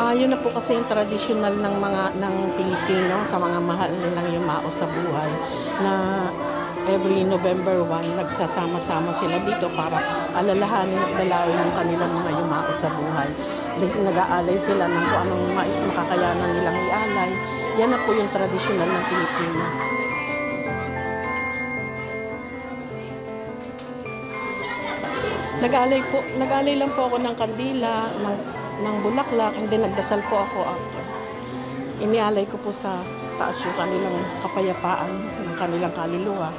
Yun na po kasi yung tradisyonal ng Pilipino sa mga mahal nilang yumao sa buhay na every November 1 nagsasama-sama sila dito para alalahanin at dalawin yung kanilang mga yumao sa buhay. Nag-aalay sila ng kung anong makakayanan nilang ialay. Yan na po yung tradisyonal ng Pilipino. Nag-alay lang po ako ng kandila, ng bulaklak, and then nagdasal po ako after. Inialay ko po sa taas yung kanilang kapayapaan ng kanilang kaluluwa.